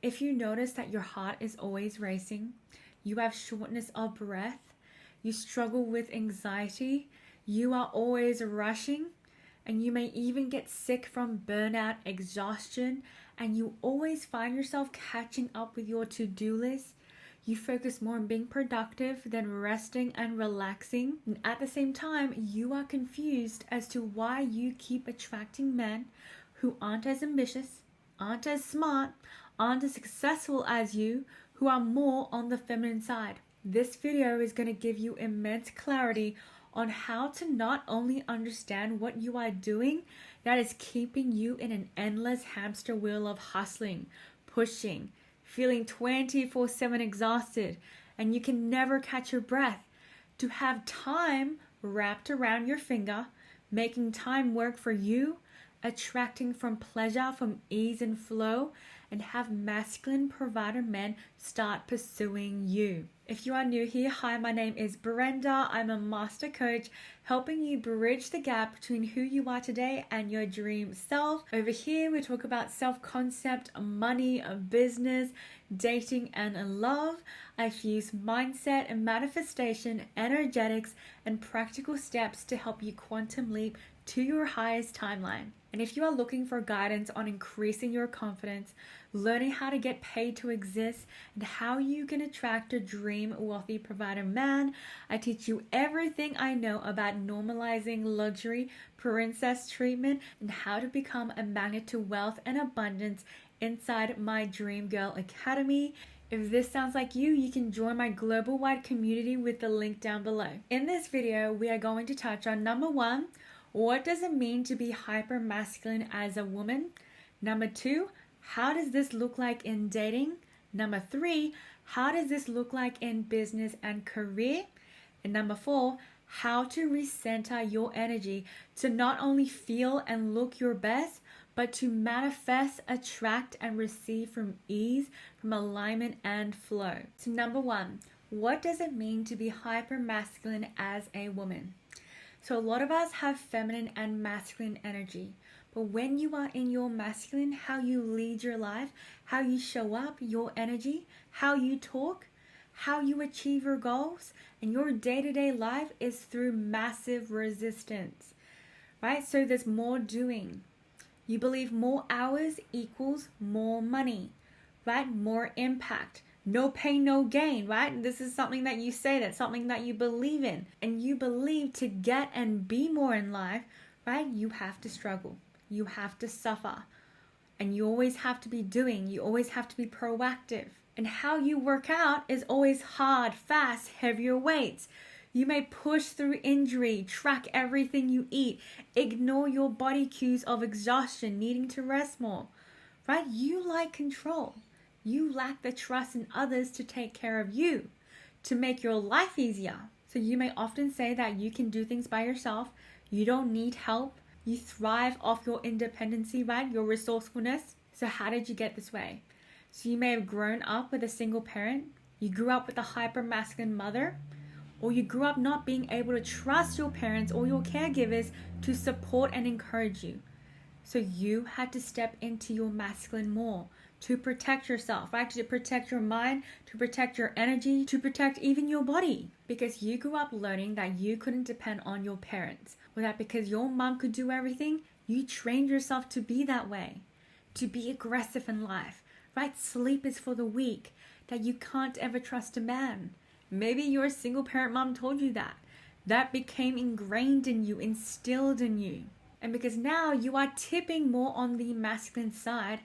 If you notice that your heart is always racing, you have shortness of breath, you struggle with anxiety, you are always rushing, and you may even get sick from burnout, exhaustion, and you always find yourself catching up with your to-do list, you focus more on being productive than resting and relaxing, and at the same time, you are confused as to why you keep attracting men who aren't as ambitious, aren't as smart, aren't as successful as you, who are more on the feminine side. This video is going to give you immense clarity on how to not only understand what you are doing that is keeping you in an endless hamster wheel of hustling, pushing, feeling 24/7 exhausted, and you can never catch your breath, to have time wrapped around your finger, making time work for you, attracting from pleasure, from ease and flow, and have masculine provider men start pursuing you. If you are new here, hi, my name is Brenda. I'm a master coach helping you bridge the gap between who you are today and your dream self. Over here, we talk about self-concept, money, business, dating, and love. I fuse mindset and manifestation, energetics, and practical steps to help you quantum leap to your highest timeline. And if you are looking for guidance on increasing your confidence, learning how to get paid to exist, and how you can attract a dream wealthy provider man, I teach you everything I know about normalizing luxury, princess treatment, and how to become a magnet to wealth and abundance inside my Dream Girl Academy. If this sounds like you, you can join my global wide community with the link down below. In this video, we are going to touch on number 1, what does it mean to be hyper masculine as a woman? Number 2, how does this look like in dating? Number 3, how does this look like in business and career? And number 4, how to recenter your energy to not only feel and look your best, but to manifest, attract, and receive from ease, from alignment and flow. So number 1, what does it mean to be hyper masculine as a woman? So a lot of us have feminine and masculine energy. But when you are in your masculine, how you lead your life, how you show up, your energy, how you talk, how you achieve your goals, and your day-to-day life is through massive resistance, right? So there's more doing. You believe more hours equals more money, right? More impact. No pain, no gain, right? This is something that you say, that's something that you believe in. And you believe to get and be more in life, right? You have to struggle. You have to suffer. And you always have to be doing. You always have to be proactive. And how you work out is always hard, fast, heavier weights. You may push through injury, track everything you eat, ignore your body cues of exhaustion, needing to rest more, right? You like control. You lack the trust in others to take care of you, to make your life easier. So you may often say that you can do things by yourself. You don't need help. You thrive off your independency, right? Your resourcefulness. So how did you get this way? So you may have grown up with a single parent. You grew up with a hyper masculine mother. Or you grew up not being able to trust your parents or your caregivers to support and encourage you. So you had to step into your masculine more to protect yourself, right? To protect your mind, to protect your energy, to protect even your body. Because you grew up learning that you couldn't depend on your parents. Or that because your mom could do everything, you trained yourself to be that way. To be aggressive in life, right? Sleep is for the weak. That you can't ever trust a man. Maybe your single parent mom told you that. That became ingrained in you, instilled in you. And because now you are tipping more on the masculine side,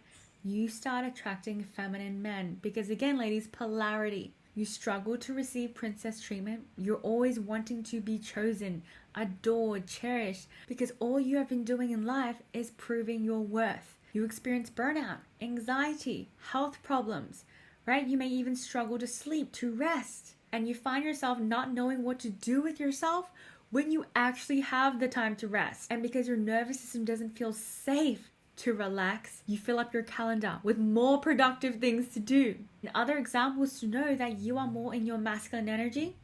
you start attracting feminine men. Because again, ladies, polarity. You struggle to receive princess treatment. You're always wanting to be chosen, adored, cherished. Because all you have been doing in life is proving your worth. You experience burnout, anxiety, health problems, right? You may even struggle to sleep, to rest. And you find yourself not knowing what to do with yourself when you actually have the time to rest. And because your nervous system doesn't feel safe to relax, you fill up your calendar with more productive things to do. And other examples to know that you are more in your masculine energy.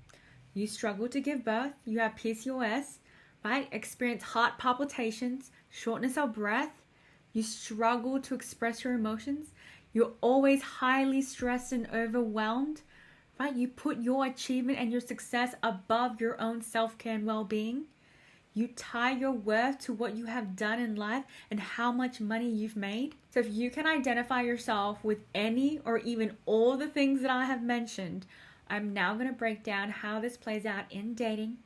You struggle to give birth, you have PCOS, right? Experience heart palpitations, shortness of breath. You struggle to express your emotions. You're always highly stressed and overwhelmed, right? You put your achievement and your success above your own self-care and well-being. You tie your worth to what you have done in life and how much money you've made. So if you can identify yourself with any or even all the things that I have mentioned, I'm now going to break down how this plays out in dating,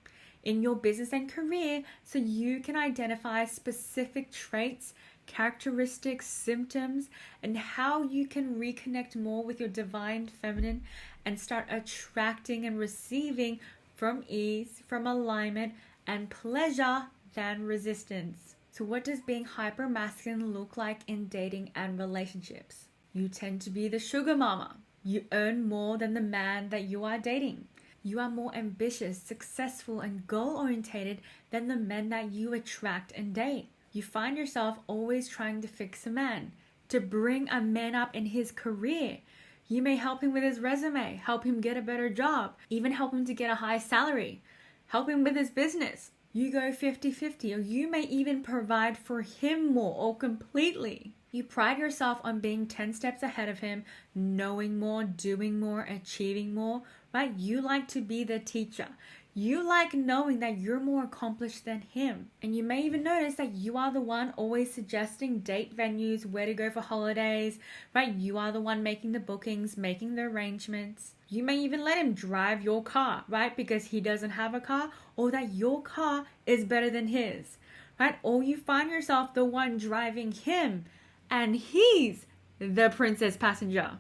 in your business and career, so you can identify specific traits, characteristics, symptoms, and how you can reconnect more with your divine feminine and start attracting and receiving from ease, from alignment, and pleasure than resistance. So what does being hyper masculine look like in dating and relationships? You tend to be the sugar mama. You earn more than the man that you are dating. You are more ambitious, successful, and goal-orientated than the men that you attract and date. You find yourself always trying to fix a man, to bring a man up in his career. You may help him with his resume, help him get a better job, even help him to get a high salary, help him with his business. You go 50-50, or you may even provide for him more or completely. You pride yourself on being 10 steps ahead of him, knowing more, doing more, achieving more, right? You like to be the teacher. You like knowing that you're more accomplished than him. And you may even notice that you are the one always suggesting date venues, where to go for holidays, right? You are the one making the bookings, making the arrangements. You may even let him drive your car, right? Because he doesn't have a car, or that your car is better than his, right? Or you find yourself the one driving him and he's the princess passenger.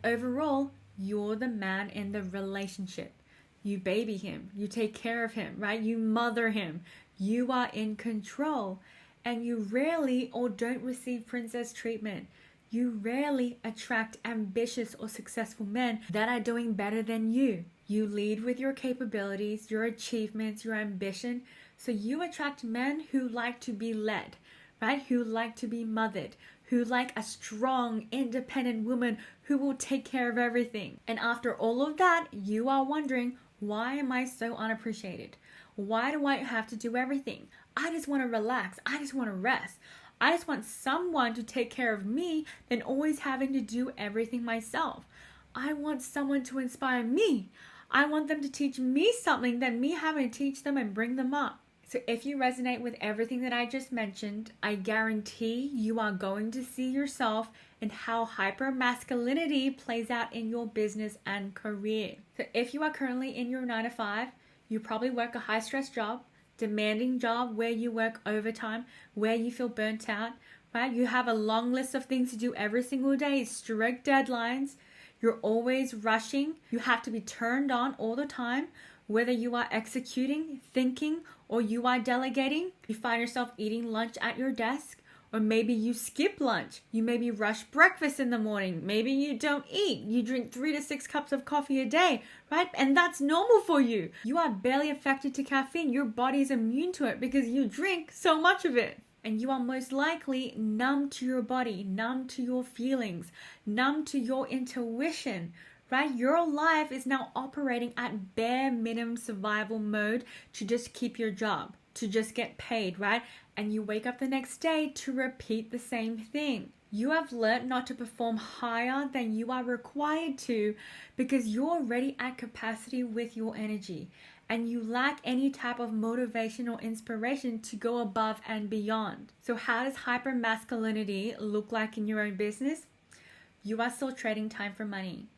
Overall, you're the man in the relationship. You baby him, you take care of him, right? You mother him. You are in control, and you rarely or don't receive princess treatment. You rarely attract ambitious or successful men that are doing better than you. You lead with your capabilities, your achievements, your ambition. So you attract men who like to be led, right? Who like to be mothered, who like a strong, independent woman who will take care of everything. And after all of that, you are wondering, why am I so unappreciated? Why do I have to do everything? I just want to relax. I just want to rest. I just want someone to take care of me than always having to do everything myself. I want someone to inspire me. I want them to teach me something than me having to teach them and bring them up. So if you resonate with everything that I just mentioned, I guarantee you are going to see yourself and how hypermasculinity plays out in your business and career. So if you are currently in your 9-to-5, you probably work a high-stress job, demanding job where you work overtime, where you feel burnt out, right? You have a long list of things to do every single day, strict deadlines. You're always rushing. You have to be turned on all the time, whether you are executing, thinking, or you are delegating. You find yourself eating lunch at your desk, or maybe you skip lunch. You maybe rush breakfast in the morning. Maybe you don't eat. You drink 3 to 6 cups of coffee a day, right? And that's normal for you. You are barely affected to caffeine. Your body is immune to it because you drink so much of it. And you are most likely numb to your body, numb to your feelings, numb to your intuition, right? Your life is now operating at bare minimum survival mode to just keep your job, to just get paid, right? And you wake up the next day to repeat the same thing. You have learned not to perform higher than you are required to because you're already at capacity with your energy, and you lack any type of motivation or inspiration to go above and beyond. So how does hypermasculinity look like in your own business? You are still trading time for money.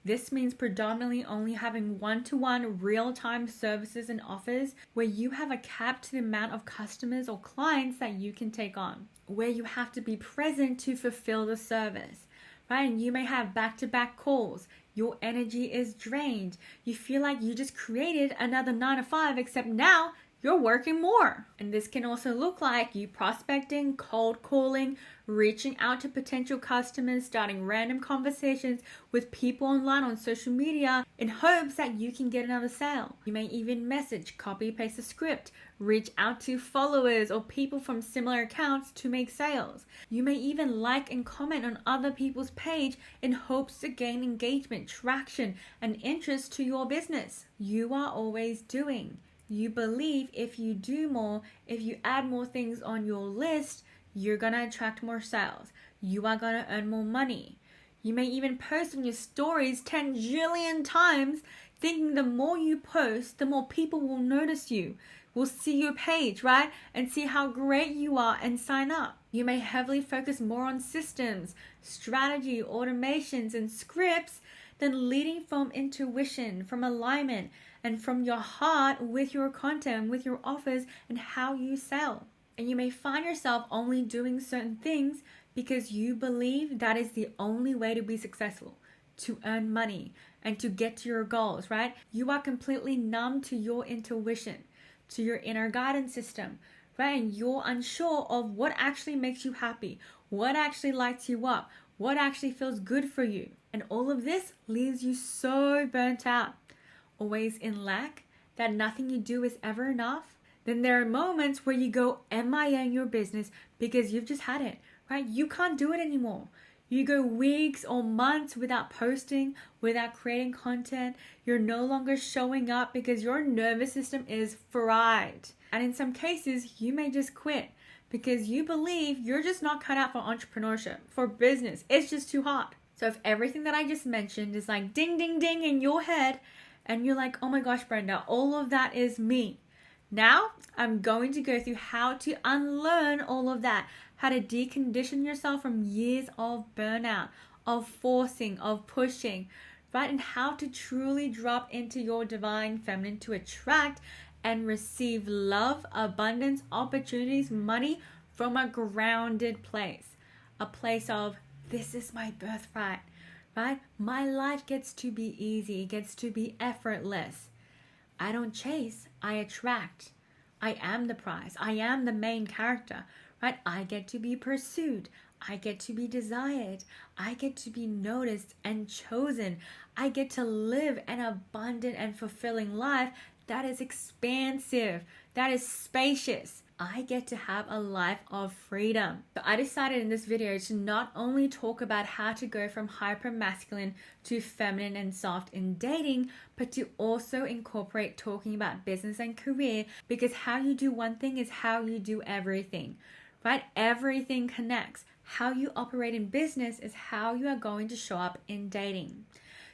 This means predominantly only having one-to-one real-time services and offers where you have a cap to the amount of customers or clients that you can take on, where you have to be present to fulfill the service, right? And you may have back-to-back calls. Your energy is drained. You feel like you just created another 9-to-5, except now you're working more. And this can also look like you prospecting, cold calling, reaching out to potential customers, starting random conversations with people online on social media in hopes that you can get another sale. You may even message, copy, paste a script, reach out to followers or people from similar accounts to make sales. You may even like and comment on other people's page in hopes to gain engagement, traction, and interest to your business. You are always doing. You believe if you do more, if you add more things on your list, you're going to attract more sales. You are going to earn more money. You may even post on your stories 10 jillion times, thinking the more you post, the more people will notice you, will see your page, right? And see how great you are and sign up. You may heavily focus more on systems, strategy, automations, and scripts than leading from intuition, from alignment, and from your heart with your content, with your offers, and how you sell. And you may find yourself only doing certain things because you believe that is the only way to be successful, to earn money, and to get to your goals, right? You are completely numb to your intuition, to your inner guidance system, right? And you're unsure of what actually makes you happy, what actually lights you up, what actually feels good for you. And all of this leaves you so burnt out, always in lack, that nothing you do is ever enough. Then there are moments where you go MIA in your business because you've just had it, right? You can't do it anymore. You go weeks or months without posting, without creating content. You're no longer showing up because your nervous system is fried. And in some cases, you may just quit because you believe you're just not cut out for entrepreneurship, for business. It's just too hard. So if everything that I just mentioned is like ding, ding, ding in your head, and you're like, oh my gosh, Brenda, all of that is me. Now, I'm going to go through how to unlearn all of that, how to decondition yourself from years of burnout, of forcing, of pushing, right? And how to truly drop into your divine feminine to attract and receive love, abundance, opportunities, money from a grounded place. A place of, this is my birthright, right? My life gets to be easy, gets to be effortless. I don't chase, I attract. I am the prize. I am the main character, right? I get to be pursued. I get to be desired. I get to be noticed and chosen. I get to live an abundant and fulfilling life that is expansive, that is spacious. I get to have a life of freedom. So I decided in this video to not only talk about how to go from hyper masculine to feminine and soft in dating, but to also incorporate talking about business and career, because how you do one thing is how you do everything, right? Everything connects. How you operate in business is how you are going to show up in dating.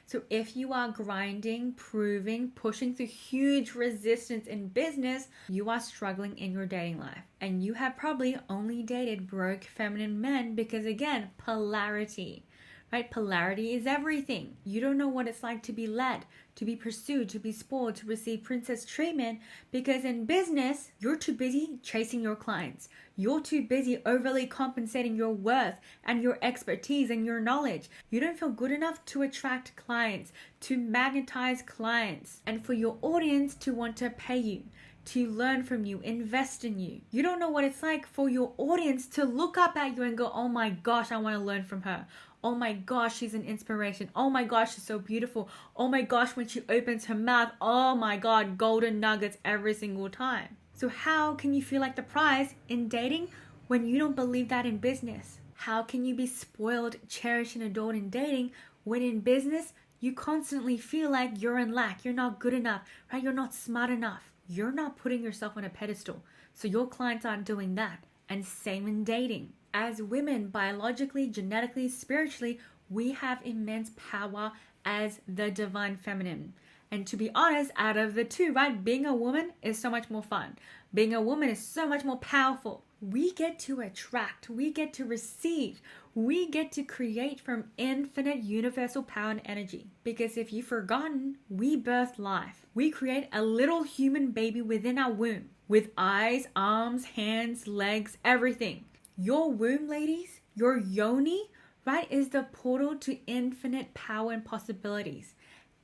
So if you are grinding, proving, pushing through huge resistance in business, you are struggling in your dating life. And you have probably only dated broke feminine men because, again, polarity, right? Polarity is everything. You don't know what it's like to be led, to be pursued, to be spoiled, to receive princess treatment, because in business, you're too busy chasing your clients. You're too busy overly compensating your worth and your expertise and your knowledge. You don't feel good enough to attract clients, to magnetize clients, and for your audience to want to pay you, to learn from you, invest in you. You don't know what it's like for your audience to look up at you and go, oh my gosh, I want to learn from her. Oh my gosh, she's an inspiration. Oh my gosh, she's so beautiful. Oh my gosh, when she opens her mouth, oh my God, golden nuggets every single time. So how can you feel like the prize in dating when you don't believe that in business? How can you be spoiled, cherished, and adored in dating when in business you constantly feel like you're in lack, you're not good enough, right? You're not smart enough. You're not putting yourself on a pedestal. So your clients aren't doing that. And same in dating. As women, biologically, genetically, spiritually, we have immense power as the divine feminine. And to be honest, out of the two, right, being a woman is so much more fun. Being a woman is so much more powerful. We get to attract, we get to receive, we get to create from infinite universal power and energy. Because if you've forgotten, we birth life. We create a little human baby within our womb with eyes, arms, hands, legs, everything. Your womb, ladies, your yoni, right, is the portal to infinite power and possibilities.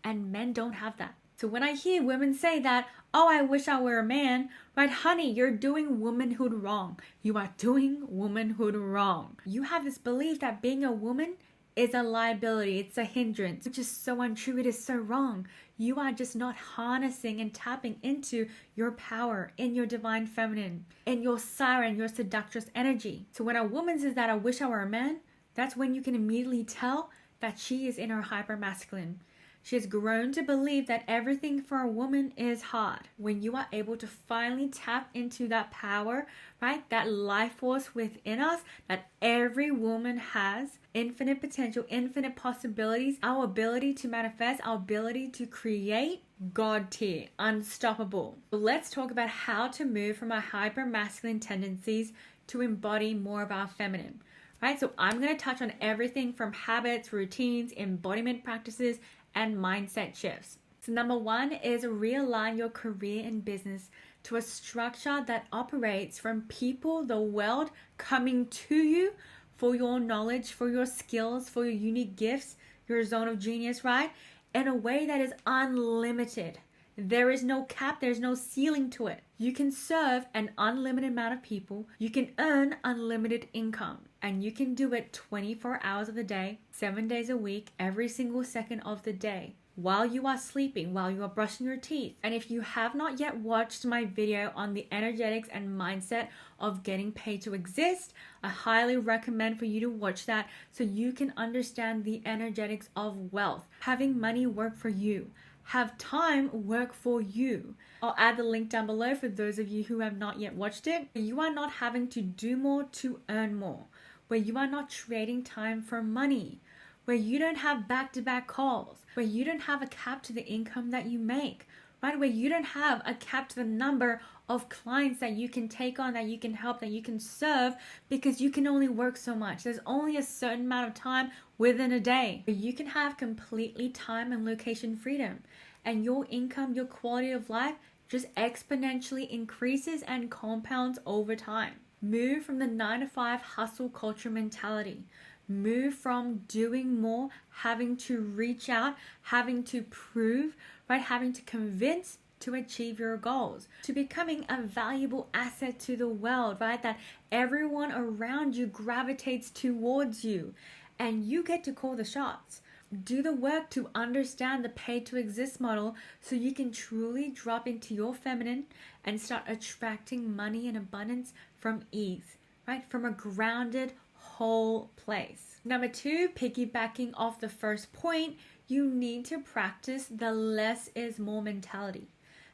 And men don't have that. So when I hear women say that, oh, I wish I were a man, right, honey, you're doing womanhood wrong. You are doing womanhood wrong. You have this belief that being a woman is a liability, it's a hindrance, which is so untrue, it is so wrong. You are just not harnessing and tapping into your power in your divine feminine, in your siren, your seductress energy. So when a woman says that I wish I were a man, that's when you can immediately tell that she is in her hyper masculine. She has grown to believe that everything for a woman is hard. When you are able to finally tap into that power, right? That life force within us that every woman has, infinite potential, infinite possibilities, our ability to manifest, our ability to create, God tier, unstoppable. Let's talk about how to move from our hyper masculine tendencies to embody more of our feminine. Right? So I'm going to touch on everything from habits, routines, embodiment practices, and mindset shifts. So number one is realign your career and business to a structure that operates from people, the world coming to you for your knowledge, for your skills, for your unique gifts, your zone of genius, right? In a way that is unlimited. There is no cap, there's no ceiling to it. You can serve an unlimited amount of people. You can earn unlimited income. And you can do it 24 hours of the day, 7 days a week, every single second of the day, while you are sleeping, while you are brushing your teeth. And if you have not yet watched my video on the energetics and mindset of getting paid to exist, I highly recommend for you to watch that so you can understand the energetics of wealth, having money work for you. Have time work for you. I'll add the link down below for those of you who have not yet watched it. You are not having to do more to earn more, where you are not trading time for money, where you don't have back-to-back calls, where you don't have a cap to the income that you make, right? Where you don't have a cap to the number of clients that you can take on, that you can help, that you can serve, because you can only work so much. There's only a certain amount of time within a day. You can have completely time and location freedom, and your income, your quality of life just exponentially increases and compounds over time. Move from the 9-to-5 hustle culture mentality. Move from doing more, having to reach out, having to prove, right? Having to convince to achieve your goals, to becoming a valuable asset to the world, right? That everyone around you gravitates towards you and you get to call the shots. Do the work to understand the pay to exist model so you can truly drop into your feminine and start attracting money and abundance from ease, right? From a grounded, whole place. Number two, piggybacking off the first point, you need to practice the less is more mentality.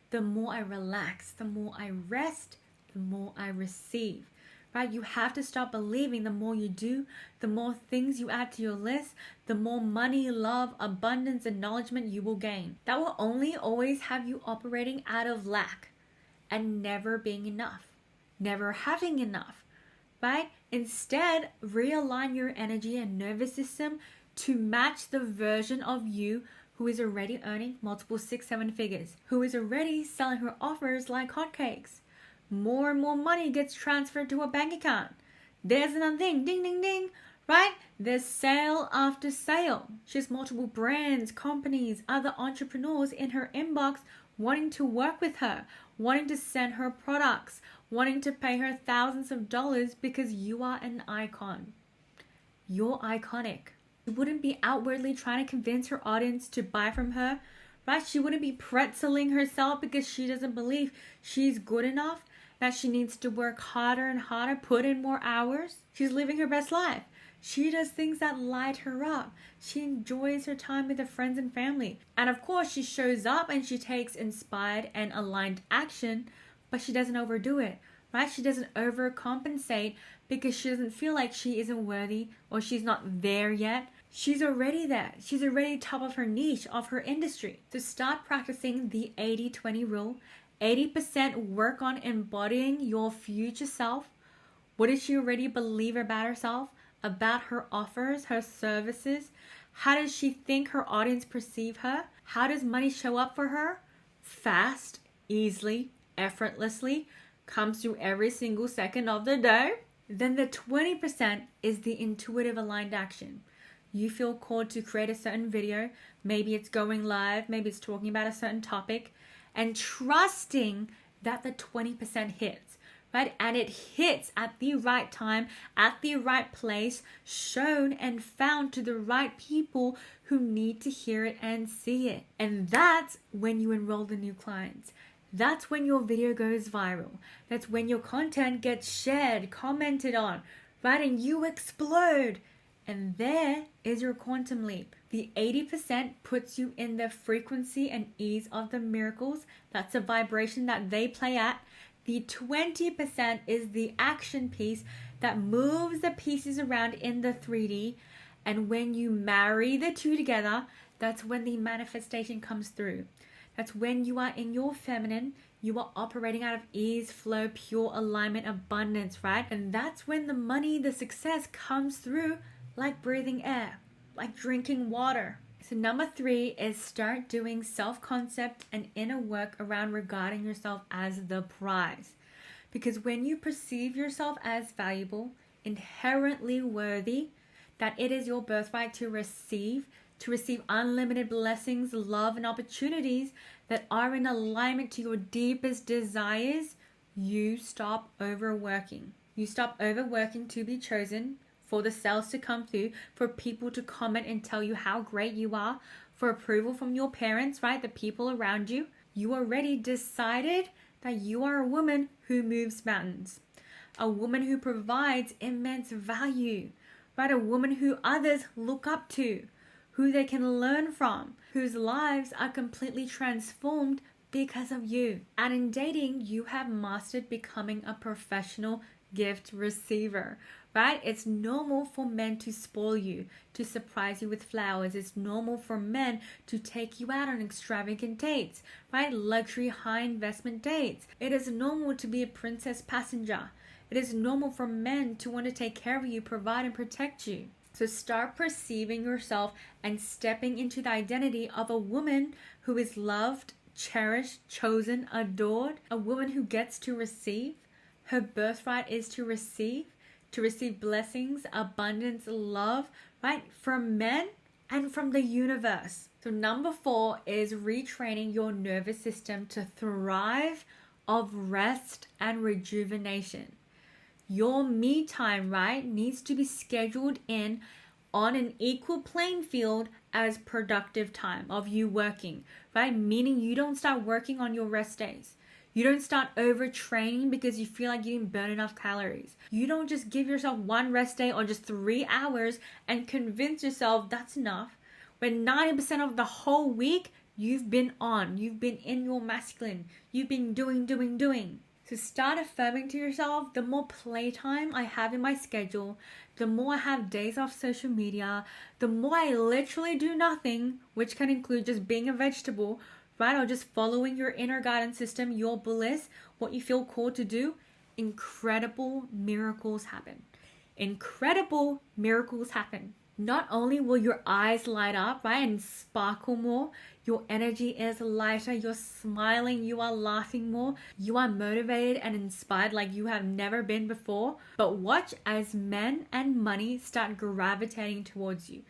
The more I relax, the more I rest, the more I receive, right? You have to stop believing the more you do, the more things you add to your list, the more money, love, abundance, acknowledgement you will gain. That will only always have you operating out of lack and never being enough, never having enough, right? Instead, realign your energy and nervous system to match the version of you who is already earning multiple 6-7 figures, who is already selling her offers like hotcakes. More and more money gets transferred to her bank account. There's another thing, ding, ding, ding, right? There's sale after sale. She has multiple brands, companies, other entrepreneurs in her inbox wanting to work with her, wanting to send her products, wanting to pay her thousands of dollars because you are an icon. You're iconic. She wouldn't be outwardly trying to convince her audience to buy from her, right? She wouldn't be pretzeling herself because she doesn't believe she's good enough, that she needs to work harder and harder, put in more hours. She's living her best life. She does things that light her up. She enjoys her time with her friends and family. And of course, she shows up and she takes inspired and aligned action, but she doesn't overdo it, right? She doesn't overcompensate because she doesn't feel like she isn't worthy or she's not there yet. She's already there. She's already top of her niche, of her industry. To start practicing the 80-20 rule, 80% work on embodying your future self. What does she already believe about herself, about her offers, her services? How does she think her audience perceive her? How does money show up for her? Fast, easily, effortlessly, comes through every single second of the day. Then the 20% is the intuitive aligned action. You feel called to create a certain video. Maybe it's going live. Maybe it's talking about a certain topic. And trusting that the 20% hits, right? And it hits at the right time, at the right place, shown and found to the right people who need to hear it and see it. And that's when you enroll the new clients. That's when your video goes viral. That's when your content gets shared, commented on, right? And you explode. And there is your quantum leap. The 80% puts you in the frequency and ease of the miracles. That's a vibration that they play at. The 20% is the action piece that moves the pieces around in the 3D. And when you marry the two together, that's when the manifestation comes through. That's when you are in your feminine, you are operating out of ease, flow, pure alignment, abundance, right? And that's when the money, the success comes through like breathing air, like drinking water. So number 3 is start doing self-concept and inner work around regarding yourself as the prize. Because when you perceive yourself as valuable, inherently worthy, that it is your birthright to receive unlimited blessings, love, and opportunities that are in alignment to your deepest desires, you stop overworking. You stop overworking to be chosen, for the sales to come through, for people to comment and tell you how great you are, for approval from your parents, right? The people around you. You already decided that you are a woman who moves mountains, a woman who provides immense value, right? A woman who others look up to, who they can learn from, whose lives are completely transformed because of you. And in dating, you have mastered becoming a professional gift receiver, right? It's normal for men to spoil you, to surprise you with flowers. It's normal for men to take you out on extravagant dates, right? Luxury, high investment dates. It is normal to be a princess passenger. It is normal for men to want to take care of you, provide and protect you. So start perceiving yourself and stepping into the identity of a woman who is loved, cherished, chosen, adored, a woman who gets to receive. Her birthright is to receive blessings, abundance, love, right? From men and from the universe. So number 4 is retraining your nervous system to thrive of rest and rejuvenation. Your me time, right, needs to be scheduled in on an equal playing field as productive time of you working, right? Meaning you don't start working on your rest days. You don't start overtraining because you feel like you didn't burn enough calories. You don't just give yourself one rest day or just 3 hours and convince yourself that's enough. When 90% of the whole week, you've been in your masculine. You've been doing. So start affirming to yourself, the more playtime I have in my schedule, the more I have days off social media, the more I literally do nothing, which can include just being a vegetable, right? Or just following your inner guidance system, your bliss, what you feel called to do. Incredible miracles happen. Incredible miracles happen. Not only will your eyes light up, right, and sparkle more, your energy is lighter, you're smiling, you are laughing more, you are motivated and inspired like you have never been before. But watch as men and money start gravitating towards you,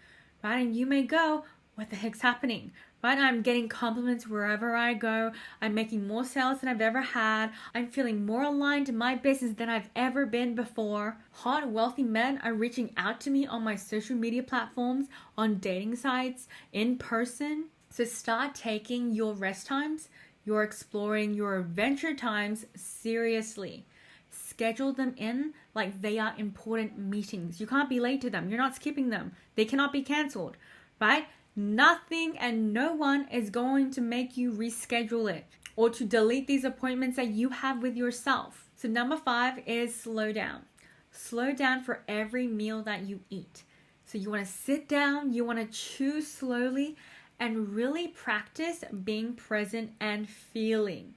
right? And you may go, what the heck's happening? Right? I'm getting compliments wherever I go. I'm making more sales than I've ever had. I'm feeling more aligned to my business than I've ever been before. Hot, wealthy men are reaching out to me on my social media platforms, on dating sites, in person. So start taking your rest times, your exploring, your adventure times seriously. Schedule them in like they are important meetings. You can't be late to them. You're not skipping them. They cannot be canceled, right? Nothing and no one is going to make you reschedule it or to delete these appointments that you have with yourself. So number 5 is slow down. Slow down for every meal that you eat. So you want to sit down, you want to chew slowly and really practice being present and feeling,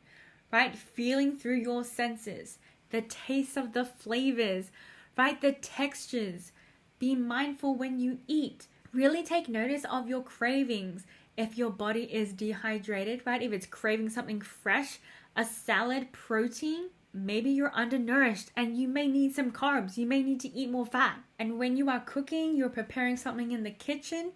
right? Feeling through your senses, the taste of the flavors, right? The textures. Be mindful when you eat. Really take notice of your cravings. If your body is dehydrated, right? If it's craving something fresh, a salad, protein, maybe you're undernourished and you may need some carbs. You may need to eat more fat. And when you are cooking, you're preparing something in the kitchen,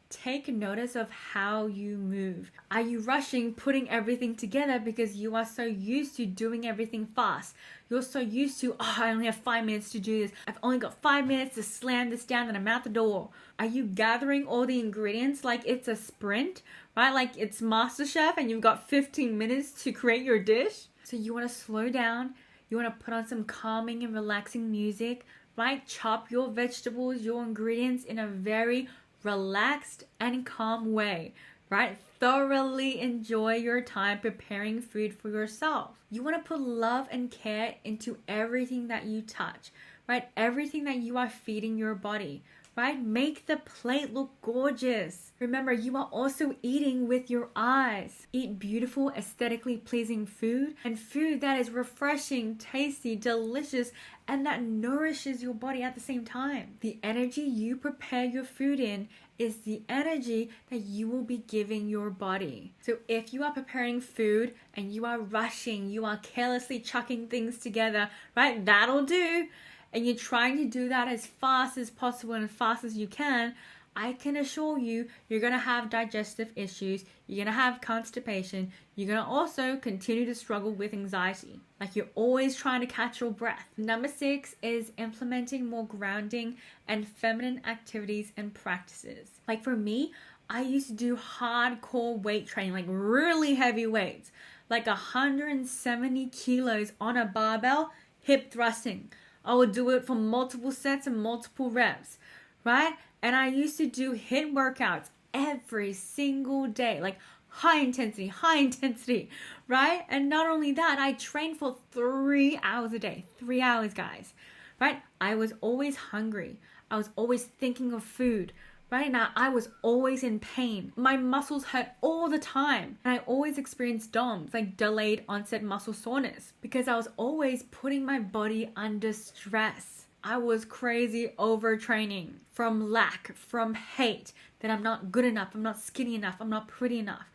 take notice of how you move. Are you rushing, putting everything together because you are so used to doing everything fast? You're so used to, I only have 5 minutes to do this. I've only got 5 minutes to slam this down and I'm out the door. Are you gathering all the ingredients like it's a sprint, right? Like it's MasterChef and you've got 15 minutes to create your dish? So you want to slow down. You want to put on some calming and relaxing music, right? Chop your vegetables, your ingredients in a very relaxed and calm way, right? Thoroughly enjoy your time preparing food for yourself. You want to put love and care into everything that you touch, right? Everything that you are feeding your body, right? Make the plate look gorgeous. Remember, you are also eating with your eyes. Eat beautiful, aesthetically pleasing food, and food that is refreshing, tasty, delicious, and that nourishes your body at the same time. The energy you prepare your food in is the energy that you will be giving your body. So if you are preparing food and you are rushing, you are carelessly chucking things together, right? That'll do. And you're trying to do that as fast as possible and as fast as you can, I can assure you, you're going to have digestive issues, you're going to have constipation, you're going to also continue to struggle with anxiety. Like you're always trying to catch your breath. Number 6 is implementing more grounding and feminine activities and practices. Like for me, I used to do hardcore weight training, like really heavy weights, like 170 kilos on a barbell, hip thrusting. I would do it for multiple sets and multiple reps, right? And I used to do HIIT workouts every single day, like high intensity, right? And not only that, I trained for 3 hours a day, 3 hours, guys, right? I was always hungry. I was always thinking of food. Right now, I was always in pain. My muscles hurt all the time. And I always experienced DOMS, like delayed onset muscle soreness, because I was always putting my body under stress. I was crazy overtraining from lack, from hate, that I'm not good enough, I'm not skinny enough, I'm not pretty enough.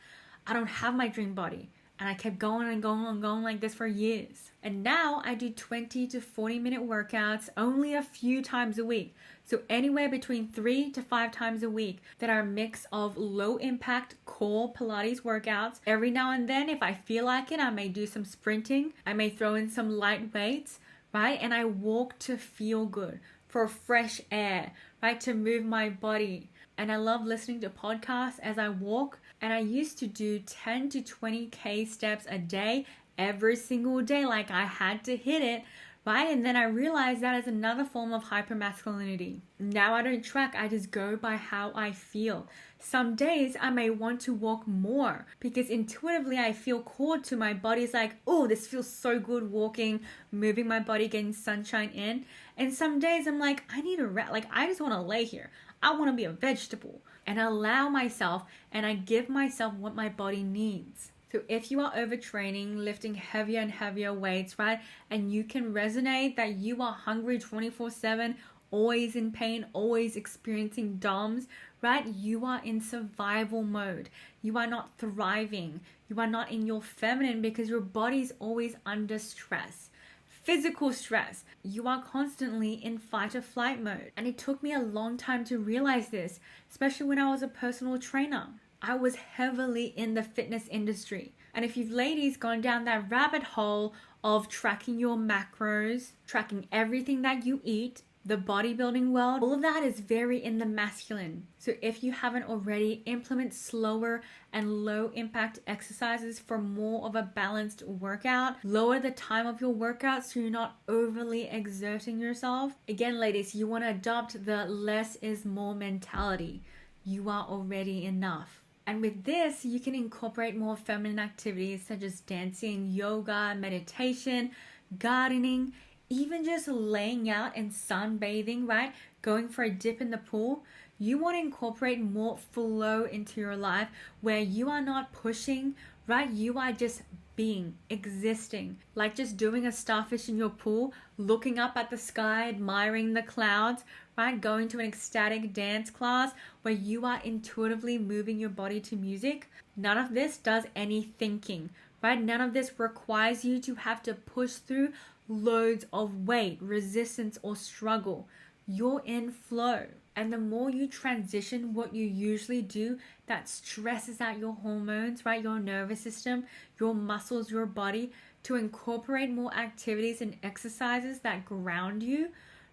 I don't have my dream body. And I kept going and going and going like this for years. And now I do 20 to 40 minute workouts only a few times a week. So anywhere between 3 to 5 times a week that are a mix of low impact core Pilates workouts. Every now and then, if I feel like it, I may do some sprinting. I may throw in some light weights, right? And I walk to feel good, for fresh air, right? To move my body. And I love listening to podcasts as I walk. And I used to do 10 to 20K steps a day, every single day, like I had to hit it, right? And then I realized that is another form of hypermasculinity. Now I don't track, I just go by how I feel. Some days I may want to walk more because intuitively I feel called to. My body's like, oh, this feels so good walking, moving my body, getting sunshine in. And some days I'm like, I need a rest. Like I just want to lay here. I want to be a vegetable, and allow myself, and I give myself what my body needs. So if you are overtraining, lifting heavier and heavier weights, right, and you can resonate that you are hungry 24/7, always in pain, always experiencing DOMS, right, you are in survival mode. You are not thriving. You are not in your feminine because your body's always under stress. Physical stress. You are constantly in fight or flight mode. And it took me a long time to realize this, especially when I was a personal trainer. I was heavily in the fitness industry. And if you've ladies gone down that rabbit hole of tracking your macros, tracking everything that you eat, the bodybuilding world, all of that is very in the masculine. So if you haven't already, implement slower and low impact exercises for more of a balanced workout. Lower the time of your workout so you're not overly exerting yourself. Again, ladies, you want to adopt the less is more mentality. You are already enough. And with this, you can incorporate more feminine activities such as dancing, yoga, meditation, gardening, even just laying out and sunbathing, right? Going for a dip in the pool. You want to incorporate more flow into your life where you are not pushing, right? You are just being, existing. Like just doing a starfish in your pool, looking up at the sky, admiring the clouds, right? Going to an ecstatic dance class where you are intuitively moving your body to music. None of this does any thinking, right? None of this requires you to have to push through loads of weight, resistance, or struggle. You're in flow. And the more you transition what you usually do that stresses out your hormones, right, your nervous system, your muscles, your body, to incorporate more activities and exercises that ground you,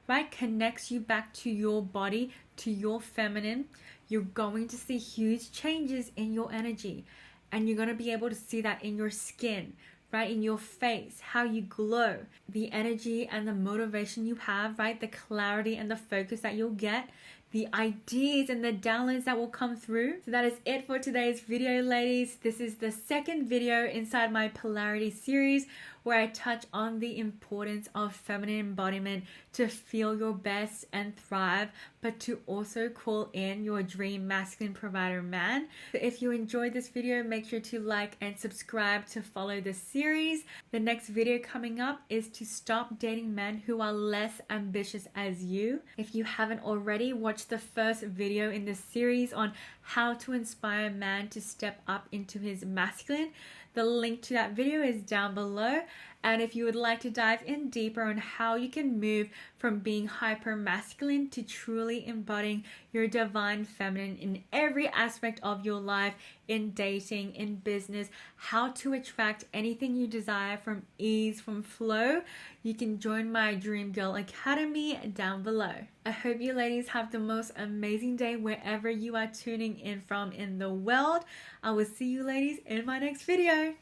right, connects you back to your body, to your feminine, you're going to see huge changes in your energy. And you're going to be able to see that in your skin, right? In your face, how you glow, the energy and the motivation you have, right? The clarity and the focus that you'll get, the ideas and the downloads that will come through. So that is it for today's video, ladies. This is the second video inside my Polarity series where I touch on the importance of feminine embodiment to feel your best and thrive, but to also call in your dream masculine provider man. So if you enjoyed this video, make sure to like and subscribe to follow this series. The next video coming up is to stop dating men who are less ambitious as you. If you haven't already, watch the first video in this series on how to inspire a man to step up into his masculine. The link to that video is down below. And if you would like to dive in deeper on how you can move from being hyper masculine to truly embodying your divine feminine in every aspect of your life, in dating, in business, how to attract anything you desire from ease, from flow, you can join my Dream Girl Academy down below. I hope you ladies have the most amazing day wherever you are tuning in from in the world. I will see you ladies in my next video.